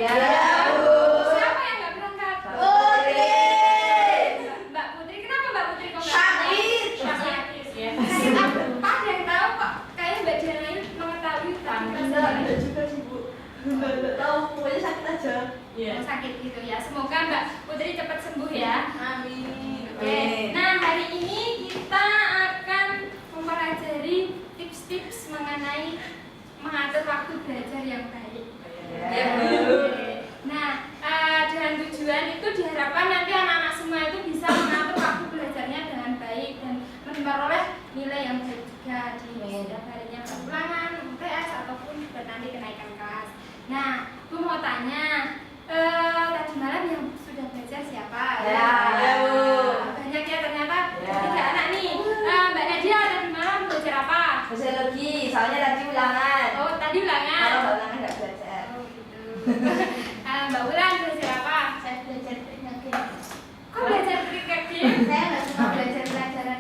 Ya, Bu. Siapa yang nggak berangkat? Putri. Mbak Putri, kenapa Mbak Putri kok nggak Sakit. Sakit. Ya. Sakit apa? Ada yang tahu kok? Kayaknya Mbak Diana ini mengetahui tentang Enggak juga sih, Bu. Enggak tahu, pokoknya sakit aja. sakit gitu ya. Semoga Mbak Putri cepat sembuh ya. Amin. Oke. Nah, hari ini kita akan mempelajari tips-tips mengenai mengatur waktu belajar yang baik. Ya, oke. Nah, dengan tujuan itu diharapkan nanti anak-anak semua itu bisa mengatur waktu belajarnya dengan baik dan memperoleh nilai yang baik juga di setiap harinya ulangan, UTS ataupun juga nanti kenaikan kelas. Nah, aku mau tanya, tadi malam yang sudah belajar siapa? Ya, Bu. Banyak ya ternyata. Tiga anak nih. Mbak Nadia tadi malam belajar apa? Sosiologi, soalnya tadi ulangan. Oh, tadi ulangan. Kalau nggak ulangan nggak belajar. Oh, gitu. Mbak Wulan belajar apa? Saya belajar teknik. Kok belajar game? Saya nggak suka belajar pelajaran.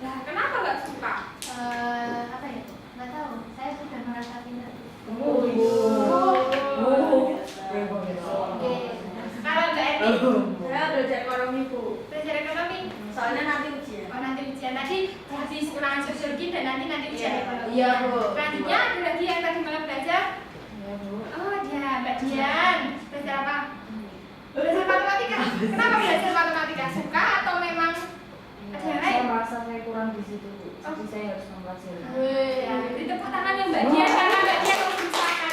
Lah, kenapa nggak suka? Apa ya? Nggak tahu. Saya sudah merasa pintar. Oke. Kalau Mbak Eti, Saya belajar ekonomi, Bu. belajar ekonomi. Soalnya nanti ujian. Oh, nanti ujian. Tadi habis ulangan sosiologi dan nanti ujian Iya. ekonomi. Iya, Bu. Selanjutnya ada lagi yang tadi malam belajar. Oh, dia Mbak Dian. Belajar apa? Belajar matematika. Kenapa belajar matematika? Suka atau memang ada yang lain? Saya merasa saya kurang di situ, Bu. Jadi saya harus mempelajari. Ya, beri tepuk tangan yang Mbak Dian karena Mbak Dian berusaha.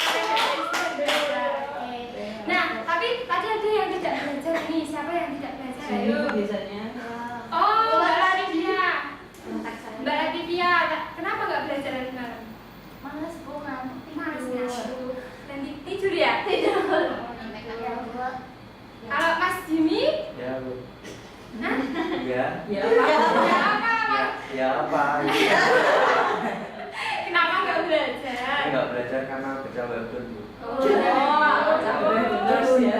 Nah, tapi tadi ada yang tidak belajar nih. Siapa yang tidak belajar? Ayo. Biasanya Oh, Mbak Latifia. Mbak Latifia, kenapa nggak belajar hari malam? Males Bu, ngantuk. Males ngantuk. Dan tidur ya? Tidur. Kalau Mas Jimmy, Ya, Bu. Hah? Ya. ya Ya apa? Mas? Ya apa? Kenapa nggak belajar? Saya nggak belajar karena baca webtoon, Bu. terus ya.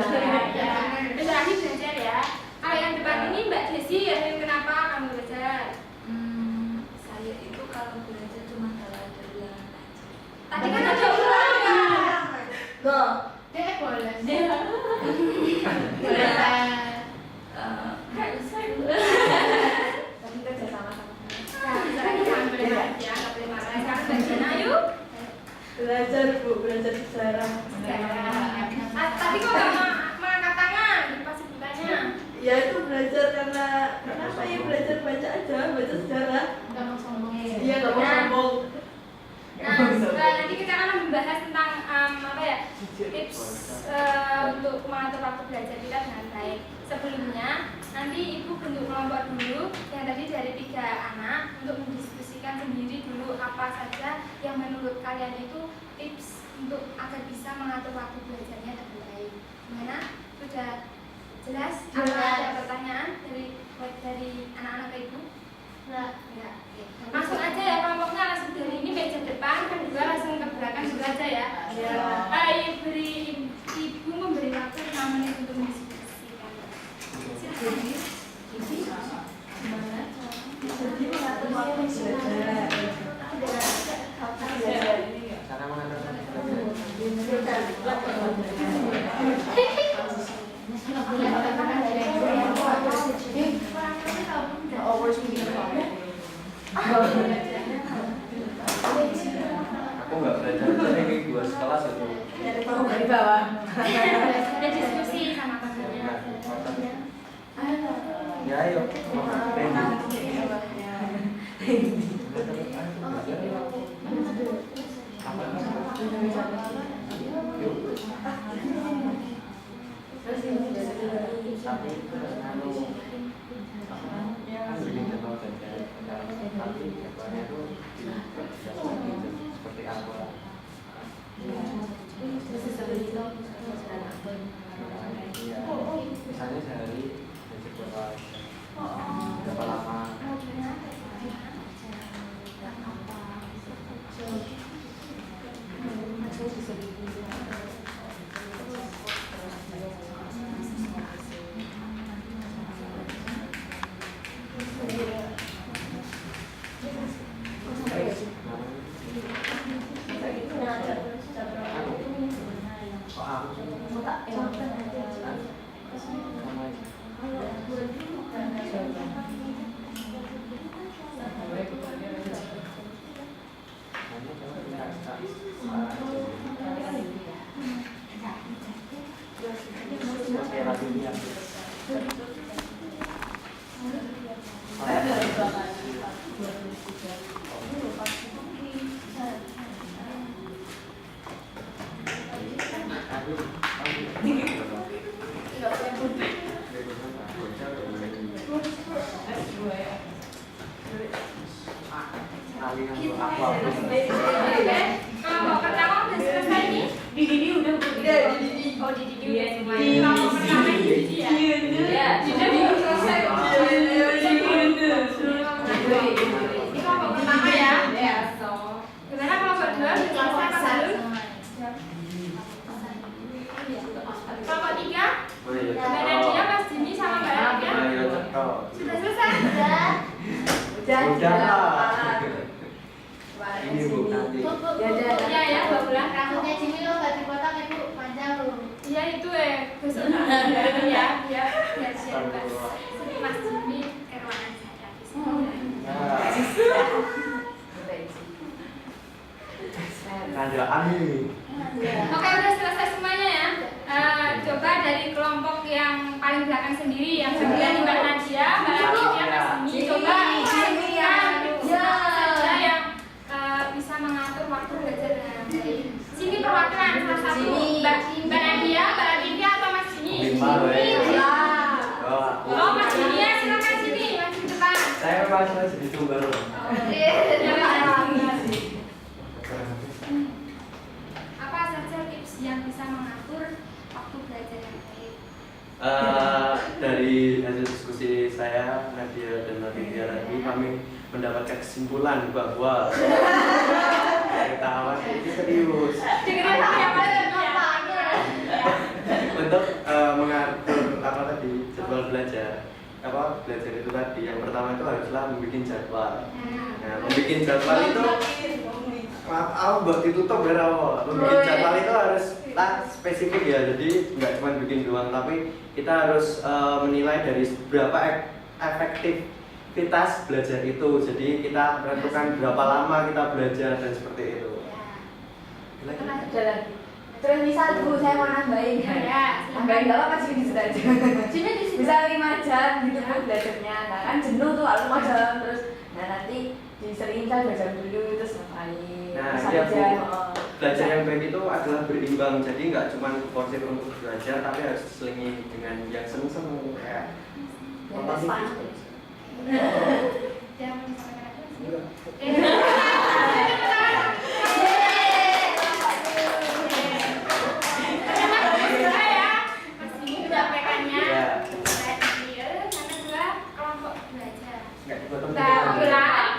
Berarti belajar ya. Kalau yang depan ini Mbak Desi, kenapa kamu belajar? Saya itu kalau belajar cuma kalau ada ulangan aja. Tadi kan ada ulangan. Loh, Dia boleh. tadi kerja sama-sama. Nah, sekarang jangan boleh marah ya, nggak boleh marah. Sekarang belajar, ayo. Belajar, Bu, belajar sejarah. Tadi kok nggak mengangkat tangan pas ditanya? Ya itu belajar karena kenapa ya belajar baca aja, baca sejarah. Nggak mau sombong. Iya, nggak mau sombong. Nah, nanti kita akan membahas tentang apa ya, tips untuk mengatur waktu belajar kita dengan baik. Sebelumnya, nanti Ibu bentuk kelompok dulu yang tadi dari 3 anak untuk mendiskusikan sendiri dulu apa saja yang menurut kalian itu tips untuk agar bisa mengatur waktu belajarnya dengan baik. Gimana? Sudah jelas? Apa ada pertanyaan dari anak-anak ke Ibu? Nggak. Enggak. Masuk aja ya kelompoknya, langsung dari ini meja depan, kedua langsung ke belakang dulu aja ya. Ayo beri Ibu memberi waktu 5 menit untuk mendiskusikan. Silakan. Cara mengatur aku nggak belajar jadi dua sekelas itu. Dari bawah. Ada diskusi sama temannya. Ya ayo. Seperti apa? Misalnya sehari belajar berapa lama? ini yang Kelompok pertama udah selesai nih. Di Didi udah Oh, di Didi udah semuanya. Kelompok pertama di Didi ya. Iya. Didi belum selesai. Ini kelompok pertama ya. Gimana kelompok dua udah selesai apa belum? Kelompok tiga? Mbak Nadia, Mas Jimmy sama Mbak Nadia sudah selesai? Udah. Ini Bu nanti. Iya ya, 2 bulan. Rambutnya Jimmy lo gak dipotong ibu, panjang lo. Iya itu besok ya, biar siap Mas Jimmy ke ruangan saya. Kerajaan ini. Oke, udah selesai semuanya ya. Coba dari kelompok yang paling belakang sendiri, yang sebelah Mbak Nadia, Mbak Nadia, Mas Jimmy, coba pastikan saja yang bisa mengatur waktu belajar dengan baik. Sini perwakilan salah satu Mbak Nadia, Mbak Nadia atau Mas Jimmy? Oh, Mas Jimmy ya, silakan sini, maju ke depan. Saya masih jadi tunggal. Apa saja tips yang bisa mengatur waktu belajar yang baik? Dari hasil diskusi saya, Nadia dan Nadia tadi, kami mendapatkan kesimpulan bahwa ketahuan ini serius Dengerin siapa untuk mengatur apa tadi jadwal belajar. Belajar itu tadi yang pertama itu haruslah membuat jadwal. Nah, membuat jadwal itu buat ditutup berapa? Membuat jadwal itu harus spesifik ya, jadi nggak cuma bikin doang, tapi kita harus menilai dari berapa efektivitas belajar itu. Jadi kita menentukan berapa lama kita belajar dan seperti itu. Terus misal Bu, saya mau nambahin nambahin gak apa-apa sih bisa aja. Bisa 5 jam gitu Bu belajarnya. Nah kan jenuh tuh kalau 5 jam terus. Nah nanti diseringin kan 2 jam dulu terus ngapain. Nah, terus iya Bu, aja, belajar yang baik itu adalah berimbang. Jadi nggak cuma forsir untuk belajar, tapi harus diselingi dengan yang seneng-seneng kayak Yang Jangan disampaikan aku.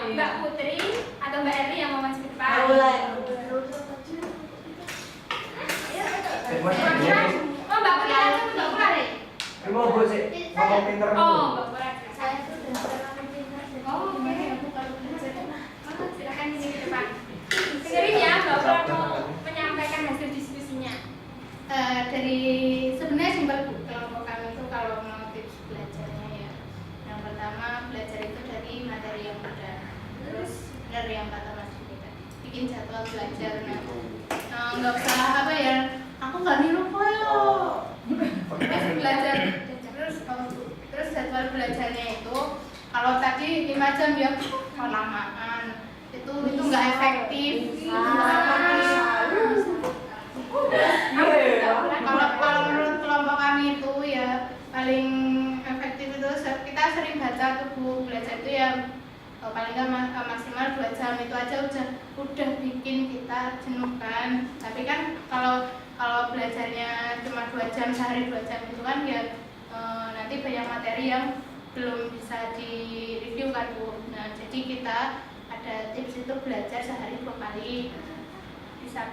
Mbak Putri atau Mbak Eri yang mau masuk ke depan? Oh, Mbak Putri aja, Mbak Putri. Mau Bu sih, ngomong pinter dulu. Oh, Mbak Putri. Saya tuh udah terlalu pintar. Oh, oke. Aku kalau belajar Silakan di sini depan. Dengerin ya, Mbak Putri mau menyampaikan hasil diskusinya. dari sebenarnya simpel Bu, kelompok kami itu kalau mau tips belajarnya ya. Yang pertama belajar itu dari materi yang mudah. Terus dari yang kata Mas Jimmy tadi, bikin jadwal belajar. Nah, nggak usah apa ya, aku nggak niru yo. Terus belajar, terus jadwal belajarnya itu kalau tadi 5 jam ya kelamaan, itu nggak efektif. Kalau menurut kelompok kami itu ya paling efektif itu kita sering baca tuh Bu, belajar itu ya paling nggak maksimal 2 jam, itu aja udah bikin kita jenuh kan. Tapi kan kalau belajarnya cuma 2 jam sehari 2 jam itu kan ya nanti banyak materi yang belum bisa di review kan Bu. Nah jadi kita ada tips itu belajar sehari 2 kali. Bisa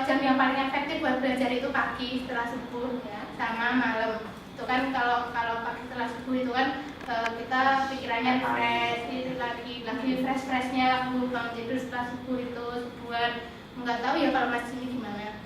jam yang paling efektif buat belajar itu pagi setelah subuh ya, sama malam. Itu kan kalau pagi setelah subuh itu kan kita pikirannya fresh, itu lagi fresh-freshnya aku bangun tidur setelah subuh itu sebulan. Nggak tahu ya kalau Mas Jimmy gimana.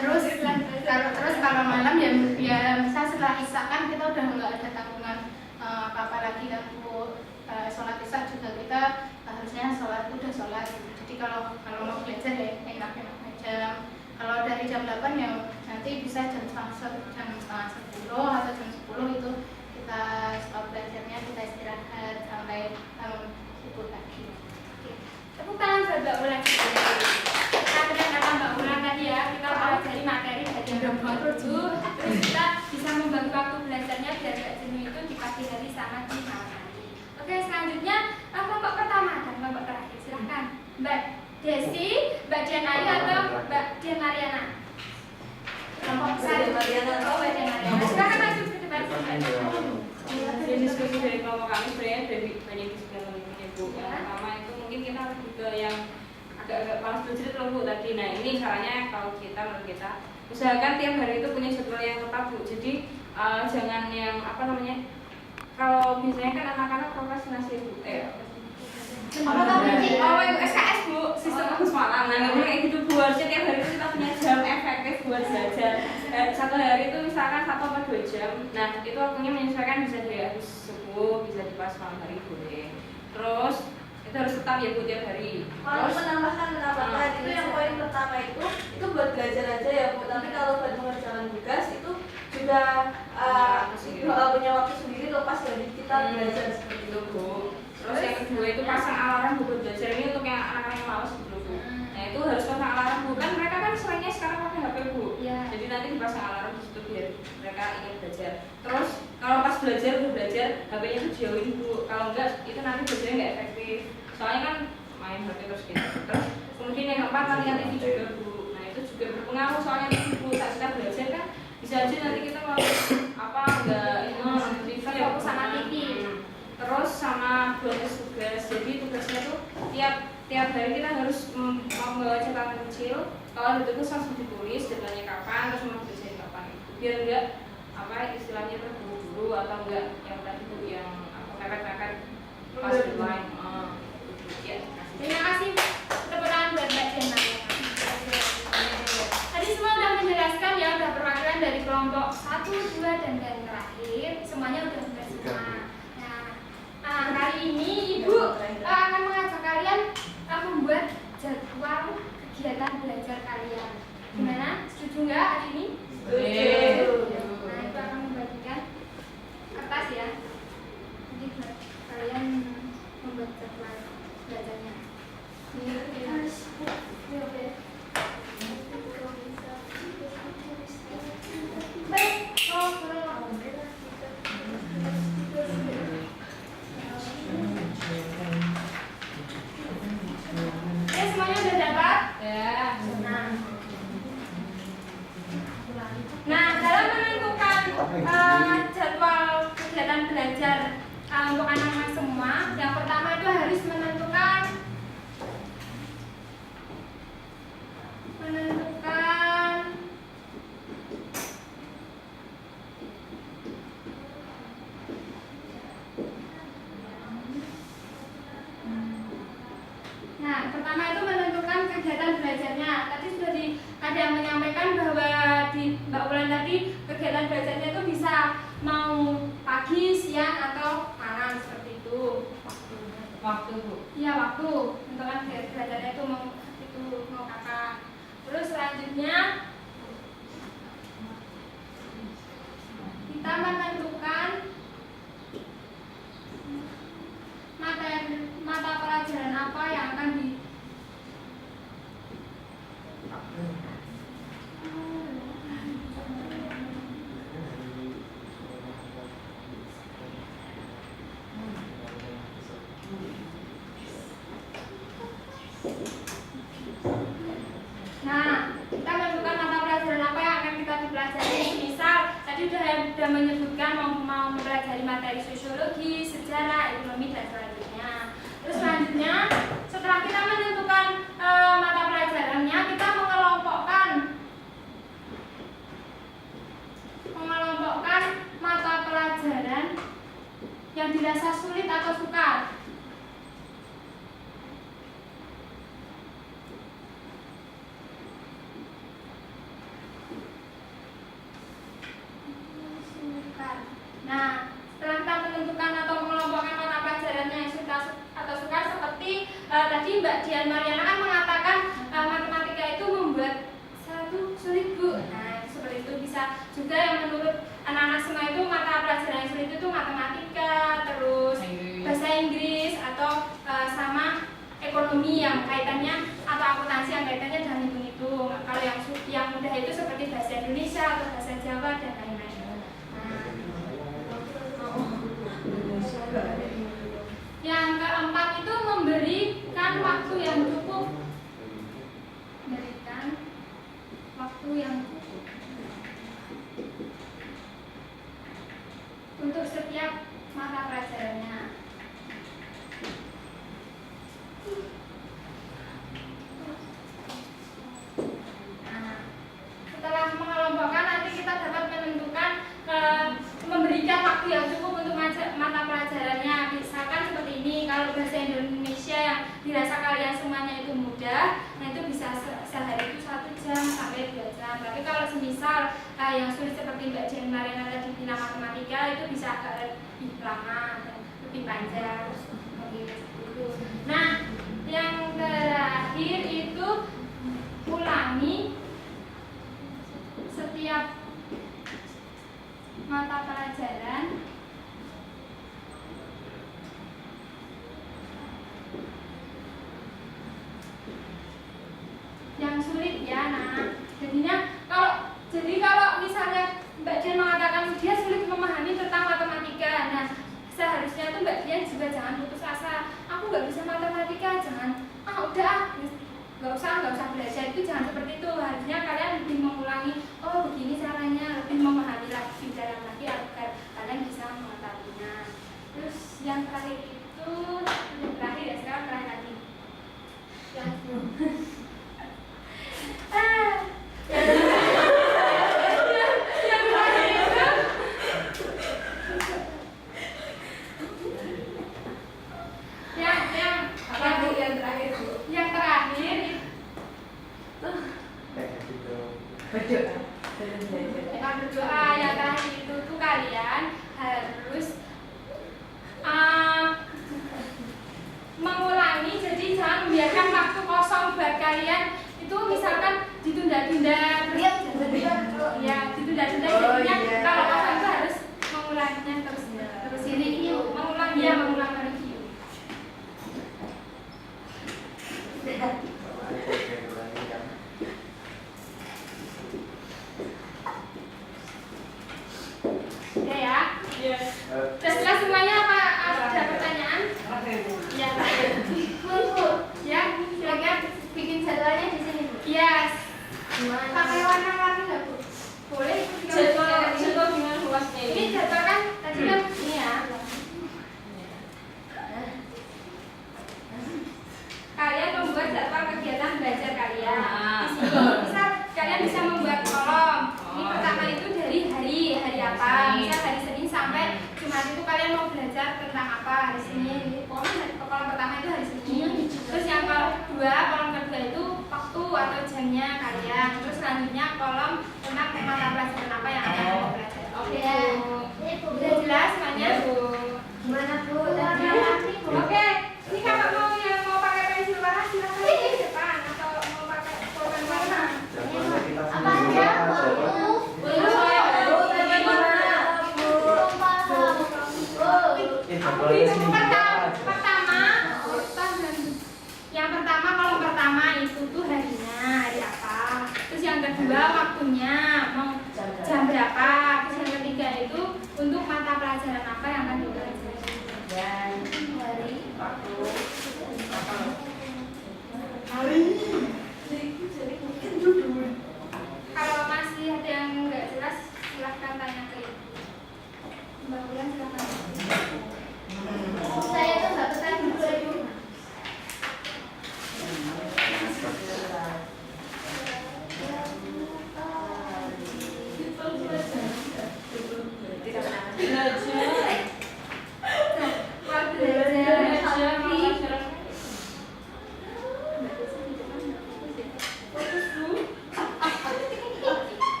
Terus kalau malam ya misal setelah isya kan kita udah nggak ada tanggungan apa-apa lagi kan Bu. Sholat isya juga kita harusnya udah sholat. Jadi kalau mau belajar ya enak-enak aja. Kalau dari jam 8 ya nanti bisa jam setengah 10 atau jam 10 itu kita stop belajarnya, kita istirahat sampai bangun subuh lagi. Oke. Tepuk tangan buat Mbak Ulan. Nah, benar kata Mbak Ulan tadi ya, kita pelajari materi dari Mbak dulu, terus kita bisa membagi waktu belajarnya biar gak jenuh itu di pagi hari sama di malam hari. Oke, selanjutnya kelompok pertama dan kelompok terakhir. Silahkan Mbak Desi, Mbak Dian Ayu atau Mbak Dian Mariana. Kelompok satu. Oh, Mbak Dian Mariana. Silahkan masuk ke depan. Hasil diskusi dari kelompok kami sebenarnya dari banyak diskusi yang Bu. Yang pertama itu mungkin kita lebih ke yang agak-agak malas belajar itu Bu tadi. Nah ini caranya kalau kita menurut kita usahakan tiap hari itu punya jadwal yang tetap Bu. Jadi jangan yang apa namanya, kalau biasanya kan anak-anak prokrastinasi Bu. SKS Bu, sistem bagus malam. Nah nggak boleh kayak gitu Bu. Harusnya tiap hari itu kita punya jam efektif buat belajar. Satu hari itu misalkan 1 atau 2 jam. Nah itu waktunya menyesuaikan, bisa di habis subuh, bisa di pas malam hari boleh. Terus itu harus tetap ya Bu tiap hari. Kalau menambahkan itu yang poin pertama itu buat belajar aja ya Bu. Tapi kalau buat mengerjakan tugas itu juga punya waktu sendiri lepas dari kita belajar seperti itu Bu. Terus yang kedua itu pasang alarm buat belajar, ini untuk yang anak-anak yang malas gitu Bu. Nah itu harus pasang alarm Bu, kan mereka kan seringnya sekarang pakai HP Bu. Jadi nanti dipasang alarm di situ biar mereka ingin belajar. Terus kalau pas belajar udah belajar, HP-nya tuh jauhin Bu. Kalau enggak itu nanti belajarnya nggak efektif. Soalnya kan main HP terus gitu. Terus kemudian yang keempat latihan TV juga Bu. Nah itu juga berpengaruh soalnya TV Bu. Saat kita belajar kan bisa aja nanti kita mau enggak nonton TV Fokus sama TV. Terus sama tugas, jadi tugasnya tuh tiap hari kita harus membawa catatan kecil. Kalau ada tugas langsung ditulis jadwalnya kapan, terus mau belajar kapan, biar enggak istilahnya terburu-buru atau enggak yang tadi Bu yang mepet-mepet pas deadline. Ya, Terima kasih. Tepuk tangan buat Mbak Dian Mariana. Tadi semua udah menjelaskan ya, udah perwakilan dari kelompok 1, 2 dan terakhir. Semuanya udah benar semua. Nah, kali ini Ibu akan mengajak kalian membuat jadwal kegiatan belajar kalian. Gimana? Setuju nggak hari ini? Setuju. Nah, itu akan membagikan kertas ya. Jadi buat kalian membuat jadwal belajarnya. Baik, semuanya udah dapat? ya. Nah, dalam menentukan jadwal kegiatan belajar untuk anak-anak semua, yang pertama itu harus menentukan kegiatan belajarnya. Tadi sudah ada yang menyampaikan bahwa di Mbak Ulan tadi kegiatan belajarnya itu bisa mau pagi, siang atau malam seperti itu. Waktu Bu. Iya, waktu. Tentukan belajarnya itu mau kakak. Terus selanjutnya kita menentukan mata pelajaran apa yang akan di Nah, kita menentukan mata pelajaran apa yang akan kita dipelajari. Misal, tadi sudah menyebutkan mau mempelajari materi sosiologi, sejarah, ekonomi, dan selanjutnya. Terus selanjutnya, setelah kita menentukan mata pelajarannya, kita mengelompokkan mata pelajaran yang dirasa sulit atau sukar. Nah, setelah kita menentukan atau mengelompokkan mata pelajarannya yang suka atau sukar, seperti tadi Mbak Dian Mariana kan mengatakan matematika itu tuh ada lain-lain. Yang keempat itu memberikan waktu yang cukup. Memberikan waktu yang cukup untuk setiap mata pelajarannya. Nah, setelah mengelompokkan nanti kita dapat menentukan memberikan waktu yang cukup untuk mata pelajarannya. Misalkan seperti ini, kalau bahasa Indonesia yang dirasa kalian semuanya itu mudah, nah itu bisa sehari itu 1 jam sampai 2 jam. Tapi kalau semisal yang sulit seperti Mbak Jen Marina tadi bilang matematika, itu bisa agak lebih lama dan lebih panjang. Nah, yang terakhir itu ulangi setiap mata pelajaran yang sulit ya. Nah, jadi kalau misalnya Mbak Dian mengatakan dia sulit memahami tentang matematika, nah seharusnya tuh Mbak Dian juga jangan putus asa. Aku nggak bisa matematika, jangan nggak usah belajar, itu jangan seperti itu. Harusnya kalian lebih mengulangi, oh begini caranya, lebih memahami lagi dalam lagi agar kalian bisa mengetahuinya. Terus yang terakhir itu yang terakhir ya, sekarang terakhir lagi yang berdoa. Yang terakhir itu tuh kalian harus mengulangi, jadi jangan membiarkan waktu kosong buat kalian itu misalkan ditunda-tunda jadinya kalau kosong itu harus mengulanginya terus review, mengulang review. Oke ya? Sudah jelas semuanya apa? Ada pertanyaan? Ya, ya, silakan bikin jadwalnya di sini. Yes. Pakai warna-warni nggak Bu? Boleh. Jadwal gimana luasnya Ini jadwal kan tadi kan ini ya. Kalian membuat jadwal kegiatan belajar kalian. Di sini misal kalian bisa membuat kolom. Ini pertama itu dari hari apa? Misal hari Senin sampai Jumat itu kalian mau belajar tentang apa hari Senin. Kolom pertama itu hari Senin. Terus yang kolom kedua itu waktu atau jamnya kalian. Terus selanjutnya kolom tentang mata pelajaran apa yang akan kalian belajar. Oke Bu. Sudah jelas semuanya Bu? Gimana Bu? Oke. Ini kalau mau pakai pensil warna silakan di depan atau mau pakai pulpen warna. Apa aja? Yang pertama kolom pertama itu tuh harinya, hari apa. Terus yang kedua waktunya, mau jam berapa. Terus yang ketiga itu untuk mata pelajaran apa yang akan dipelajari. Dan hari, waktu, kalau masih ada yang nggak jelas silahkan tanya ke Mbak Bulan, silahkan. Saya tuh nggak bertanya dulu ya Bu.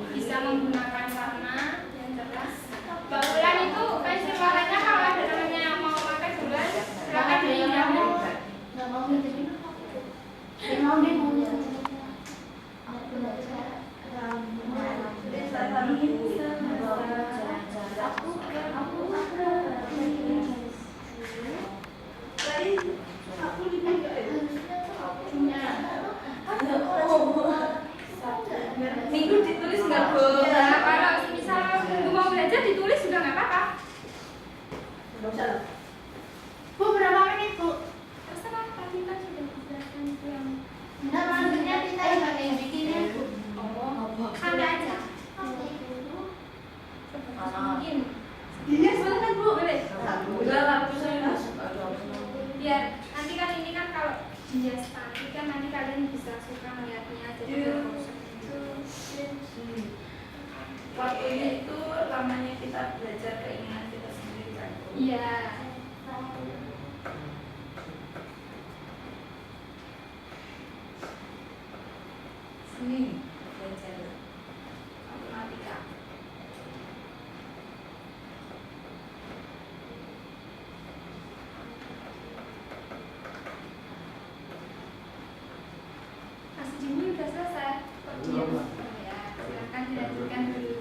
Bisa menggunakan warna yang jelas. Mbak Bulan itu pensil warnanya kalau ada temannya yang mau pakai bulan silakan dipinjamkan. Nggak mau jadi. Mau deh. enggak Bu. Nah, kalau misal nunggu mau belajar ditulis juga nggak apa-apa. Enggak usah. Bu, berapa menit Bu? Terserah, tadi kan sudah dijelaskan itu yang Nah, maksudnya kita yang bikinnya Bu. santai aja. Mungkin. Iya, silakan Bu. Boleh. Udah lah, aku saya Biar nanti kan ini kan kalau dihias cantik kan nanti kalian bisa suka melihatnya jadi biar bosan. Waktunya itu lamanya kita belajar keinginan kita sendiri kan. Iya. Seni belajar matematika. Mas Jimmy udah selesai. Kok diam? Belum, Ya, silakan dilanjutkan dulu.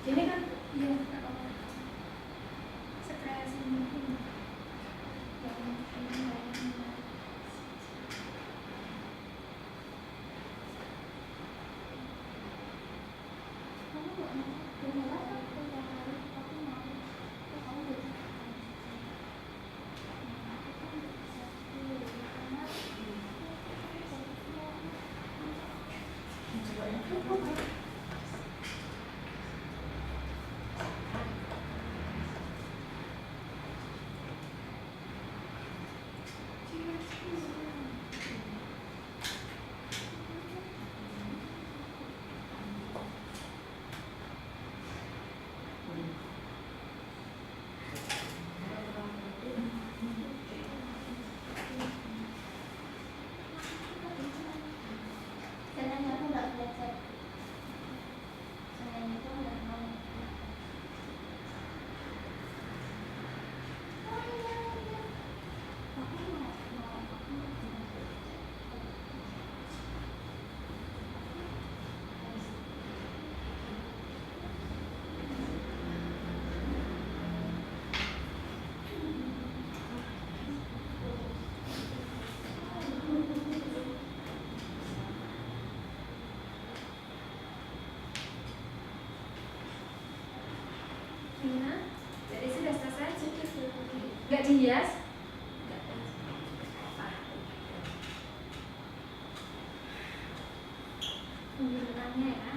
Ini kan iya nggak apa-apa. Sekreasi mungkin. Yang ini lainnya. Gimana? Jadi sudah selesai? Nggak dihias? Tanya ya.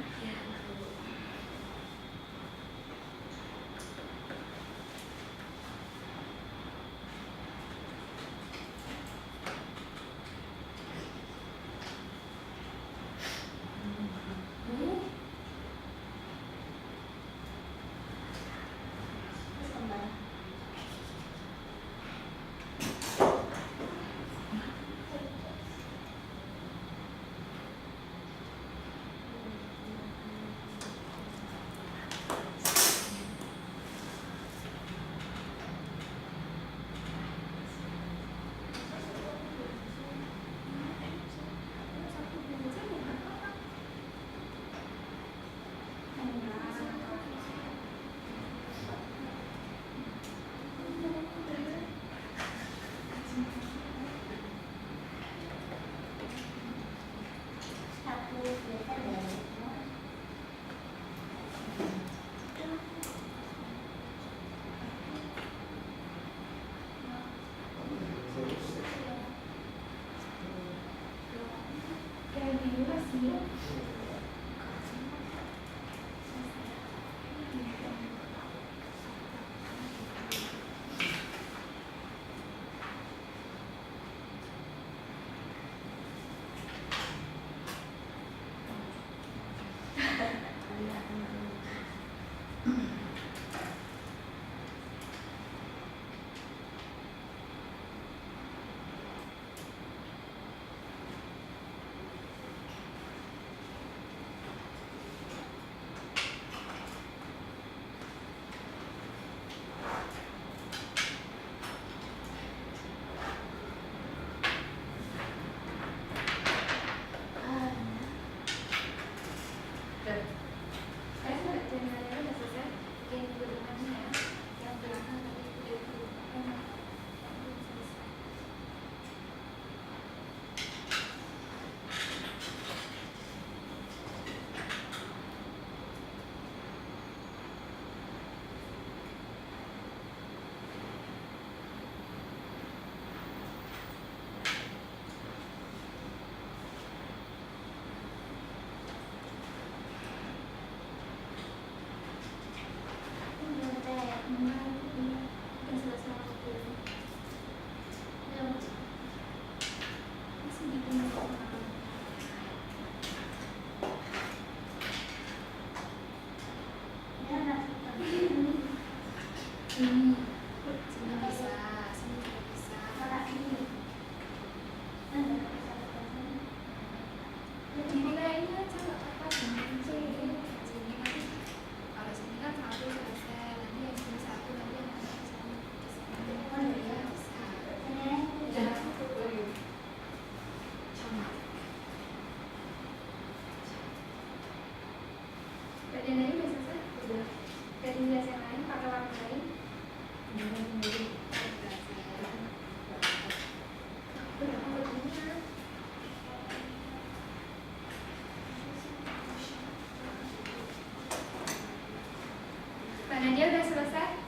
Nadia udah selesai?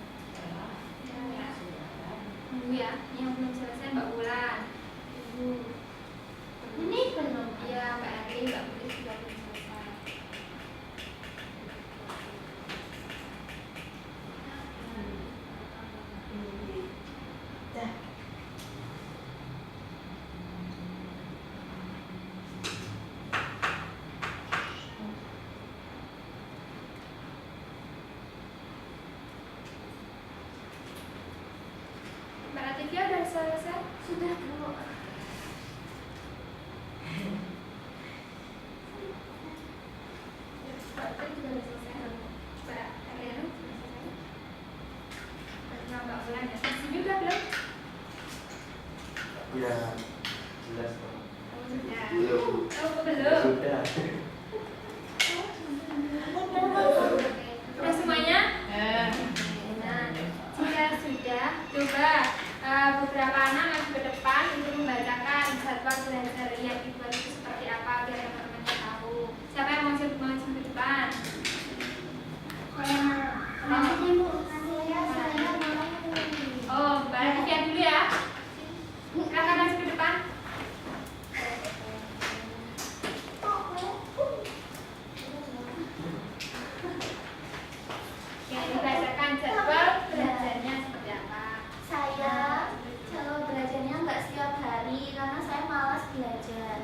Tunggu ya, yang belum selesai Mbak Wulan. Ini belum. Iya, Mbak Ari, Mbak Putri juga belum selesai. Mbak Latifia udah selesai? Sudah, Bu. Mbak Putri juga udah selesai. Mbak Ariana sudah selesai. Mbak Mbak Wulan ya? Masih juga belum? Ya, jelas kok. Oh, sudah. Belum. Oh, belum. Sudah. Udah semuanya? Nah, jika sudah, coba beberapa anak maju ke depan untuk membacakan jadwal belajar yang dibuat itu seperti apa biar teman-teman tahu. Siapa yang mau maju ke depan? Nanti Bu, nanti ya saya mau. Oh, Mbak Latifia dulu ya. Silakan maju ke depan. Yang dibacakan jadwal belajarnya seperti apa? Saya kalau belajarnya nggak setiap hari karena saya malas belajar.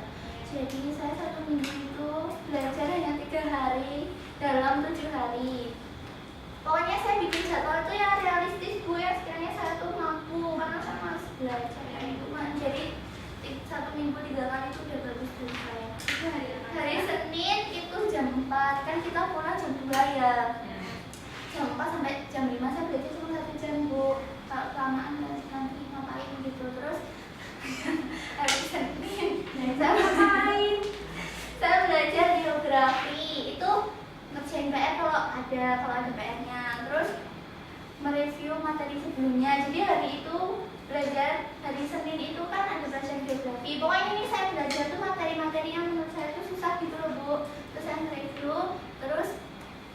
Jadi saya 1 minggu itu belajar hanya 3 hari dalam 7 hari. Pokoknya saya bikin jadwal itu yang realistis Bu, ya sekiranya saya tuh mampu karena saya malas belajar ya itu kan. Jadi 1 minggu 3 kali itu udah bagus buat saya. Itu hari apa? Hari Senin itu jam 4 kan kita pulang jam 2 ya. Jam 4 sampai jam 5 saya belajar cuma 1 jam Bu. Kalau kelamaan nanti ngapain gitu. Terus hari Senin saya ngapain? Saya belajar geografi. Itu ngerjain PR kalau ada PR-nya. Terus mereview materi sebelumnya. Jadi hari itu belajar, hari Senin itu kan ada pelajaran geografi. Pokoknya ini saya belajar tuh materi-materi yang menurut saya itu susah gitu loh Bu. Terus saya nge-review, terus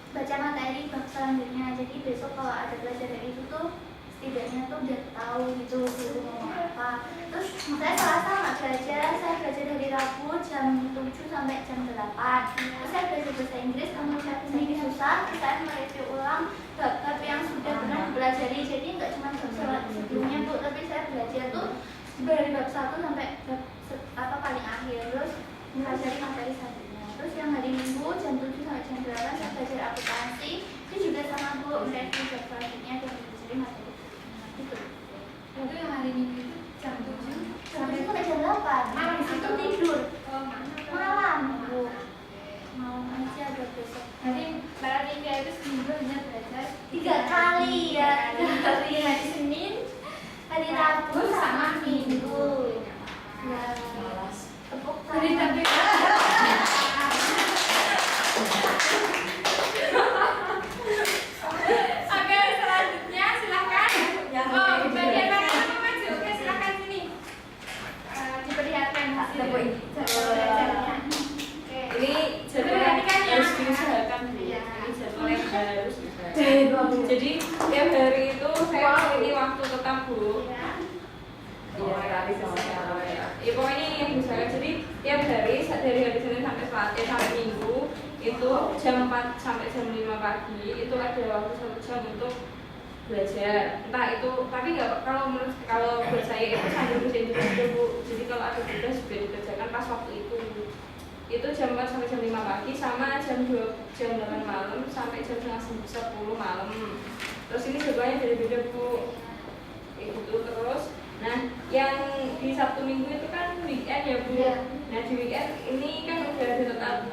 baca materi bab selanjutnya. Jadi besok kalau ada pelajaran dari itu tuh setidaknya tuh udah tahu gitu guru mau apa. Terus saya Selasa nggak belajar, saya belajar dari Rabu jam jam 7 sampai jam 8. Terus saya belajar bahasa Inggris, kemudian ini susah, saya mereview ulang bab-bab yang sudah pernah dipelajari. Jadi nggak cuma bab sebelumnya Bu, tapi saya belajar tuh dari bab 1 sampai bab paling akhir. Terus mempelajari materi selanjutnya. Terus yang hari Minggu jam 7 sampai jam 8 saya belajar akuntansi. Itu juga sama Bu, mereview bab selanjutnya dan mempelajari materi gitu. Itu yang hari Minggu itu jam 7 Sampai jam 8. malam Itu itu tidur. malam. Malam Bu. Malam aja buat besok. Jadi Mbak Nika itu seminggu hanya belajar 3 kali ya. 3 kali hari Senin, hari Rabu sama Minggu. Ya. Tepuk Jadi tapi Oke, selanjutnya silakan. Oh, bagian mana yang mau maju? Oke, silakan sini. Diperlihatkan hasil belajarnya. Oke. Ini jadwal Berarti kan yang harus diusahakan Bu. Iya. Ini jadwal yang harus diusahakan. Jadi tiap hari itu saya ini waktu tetap Bu. Ya pokoknya ini yang bisa. Jadi tiap hari dari hari Senin sampai Minggu itu jam 4 sampai jam 5 pagi itu ada waktu 1 jam untuk belajar. Entah itu, tapi nggak, kalau buat saya itu sambil kerjain juga Bu. Jadi kalau ada tugas juga dikerjakan pas waktu itu. Itu jam 4 sampai jam 5 pagi sama jam 8 malam sampai jam 9:30 malam. Terus ini jadwalnya beda-beda Bu. Itu terus. Nah, yang di Sabtu Minggu itu kan weekend ya Bu. Nah di weekend ini kan udah ada tetap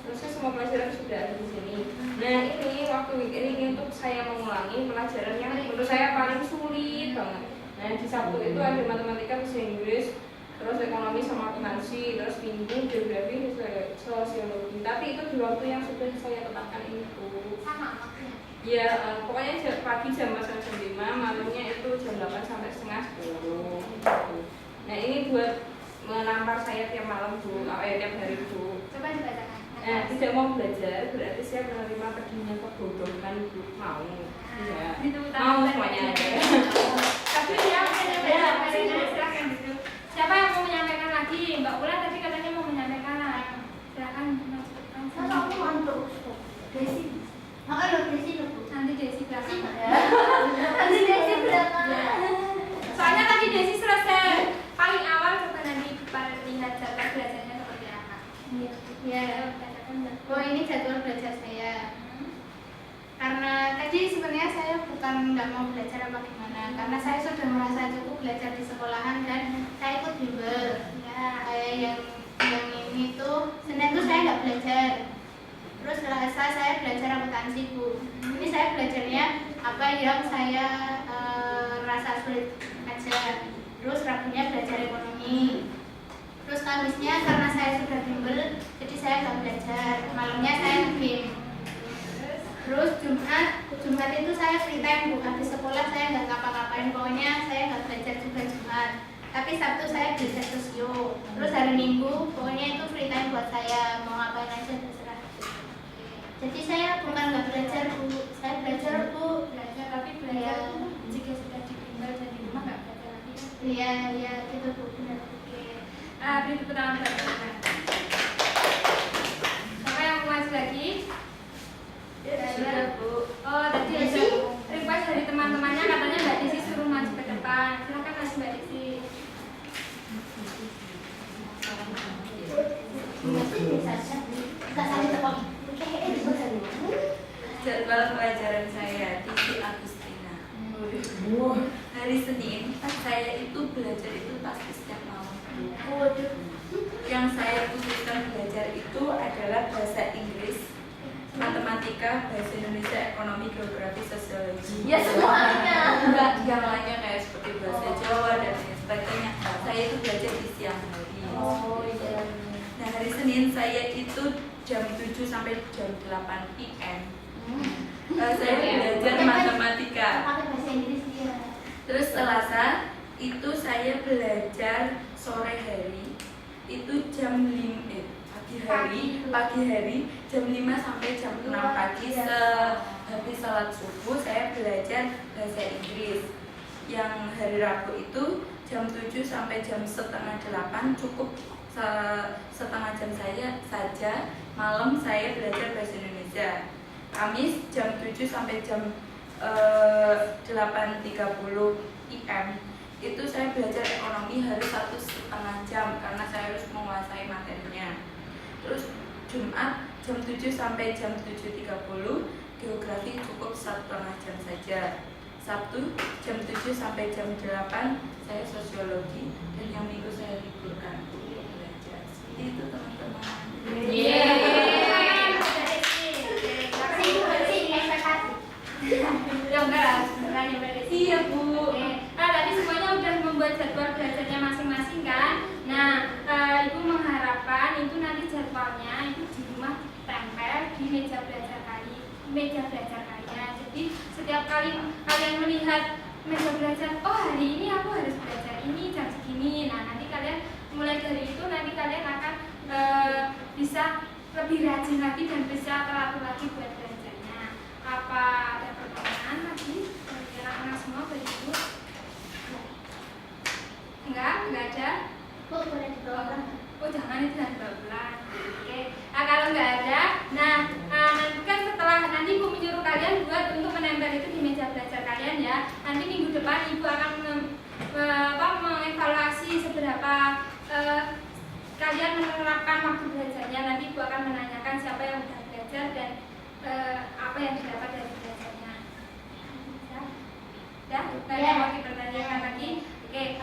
proses semua pelajaran sudah ada di sini. Nah ini waktu weekend ini untuk saya mengulangi pelajaran yang menurut saya paling sulit banget. Nah di Sabtu itu ada matematika, bahasa Inggris, terus ekonomi sama akuntansi, terus Minggu geografi, sosiologi. Tapi itu di waktu yang sudah saya tetapkan ini Bu. Sama waktunya. Ya, pokoknya pagi jam 4 sampai jam 5, malamnya itu jam 8 sampai setengah 10 gitu. Nah ini buat menampar saya tiap malam Bu, tiap hari Bu. Coba dibacakan. Nah, tidak mau belajar berarti saya menerima pedihnya kebodohan Bu. Mau. Iya. Mau semuanya. Tapi siapa yang menyampaikan? Silakan dulu. Siapa yang mau menyampaikan lagi? Mbak Ulan tadi katanya mau menyampaikan. Silakan. Kalau aku ngantuk. Desi. Makanya Desi dulu. Nanti Desi belakang. Nanti Desi belakang. Soalnya tadi Desi selesai paling awal, coba nanti lihat jadwal belajarnya seperti apa. Iya. Oh ini jadwal belajar saya. Karena tadi sebenarnya saya bukan nggak mau belajar apa gimana, karena saya sudah merasa cukup belajar di sekolahan dan saya ikut bimbel. Ya, kayak yang ini tuh Senin tuh saya nggak belajar. Terus Selasa saya belajar akuntansi Bu. Ini saya belajarnya apa yang saya rasa sulit aja. Terus Rabunya belajar ekonomi. Terus Kamisnya karena saya sudah bimbel, jadi saya nggak belajar. Malamnya saya game. Terus Jumat itu saya free time Bu. Habis sekolah saya nggak ngapa-ngapain. Pokoknya saya nggak belajar juga Jumat. Tapi Sabtu saya belajar sosio. Terus hari Minggu pokoknya itu free time buat saya, mau ngapain aja terserah. Jadi saya bukan nggak belajar Bu. Saya belajar Bu. Belajar tapi belajar jika sudah dibimbel dan di rumah nggak belajar lagi. Iya gitu Bu, benar. Beri tepuk tangan buat mereka. Siapa yang mau maju lagi? Sudah Bu. Oh, tadi ada request dari teman-temannya katanya Mbak Desi suruh maju ke depan. Silakan maju Mbak Desi. Jadwal pelajaran saya Titi Agustina. Hari Senin saya itu belajar itu pasti setiap malam. Yang saya khususkan belajar itu adalah bahasa Inggris, matematika, bahasa Indonesia, ekonomi, geografi, sosiologi. Ya semuanya. Enggak, yang lainnya kayak seperti bahasa Jawa dan lain sebagainya. Saya itu belajar di siang hari. Oh iya. Nah hari Senin saya itu jam 7 sampai jam 8 PM. Saya belajar matematika. Pakai bahasa Inggris dia. Terus Selasa itu saya belajar sore hari itu jam 5 pagi hari jam 5 sampai jam 6 pagi habis salat subuh saya belajar bahasa Inggris. Yang hari Rabu itu jam 7 sampai jam setengah 8 cukup setengah saja, malam saya belajar bahasa Indonesia. Kamis jam 7 sampai jam 8.30 IM itu saya belajar ekonomi harus 1,5 jam karena saya harus menguasai materinya. Terus Jumat jam 7 sampai jam 7.30 geografi cukup 1,5 jam saja. Sabtu jam 7 sampai jam 8 saya sosiologi, dan yang minggu saya liburkan untuk belajar. Seperti itu teman-teman. Ya enggak lah, sebenarnya berarti. Iya Bu. Nah tadi semuanya udah membuat jadwal belajarnya masing-masing kan. Nah Ibu mengharapkan itu nanti jadwalnya itu di rumah tempel di meja belajar kalian. Jadi setiap kali kalian melihat meja belajar, oh hari ini aku harus belajar ini jam segini. Nah nanti kalian mulai dari itu nanti kalian akan bisa lebih rajin lagi dan bisa teratur lagi buat belajarnya. Apa ada pertanyaan lagi dari anak-anak semua begitu? Enggak ada. Boleh dibawakan. Oh jangan, itu jangan dibawa. Oke. Nah kalau enggak ada, nanti kan setelah nanti Ibu menyuruh kalian buat untuk menempel itu di meja belajar kalian ya. Nanti minggu depan Ibu akan mengevaluasi seberapa kalian menerapkan waktu belajarnya. Nanti Ibu akan menanyakan siapa yang sudah belajar dan apa yang didapat dari belajarnya. Ya, kalian mau dipertanyakan lagi? Oke,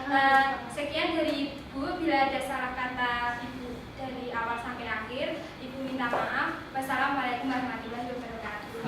sekian dari Ibu. Bila ada salah kata Ibu dari awal sampai akhir, Ibu minta maaf. Wassalamualaikum warahmatullahi wabarakatuh.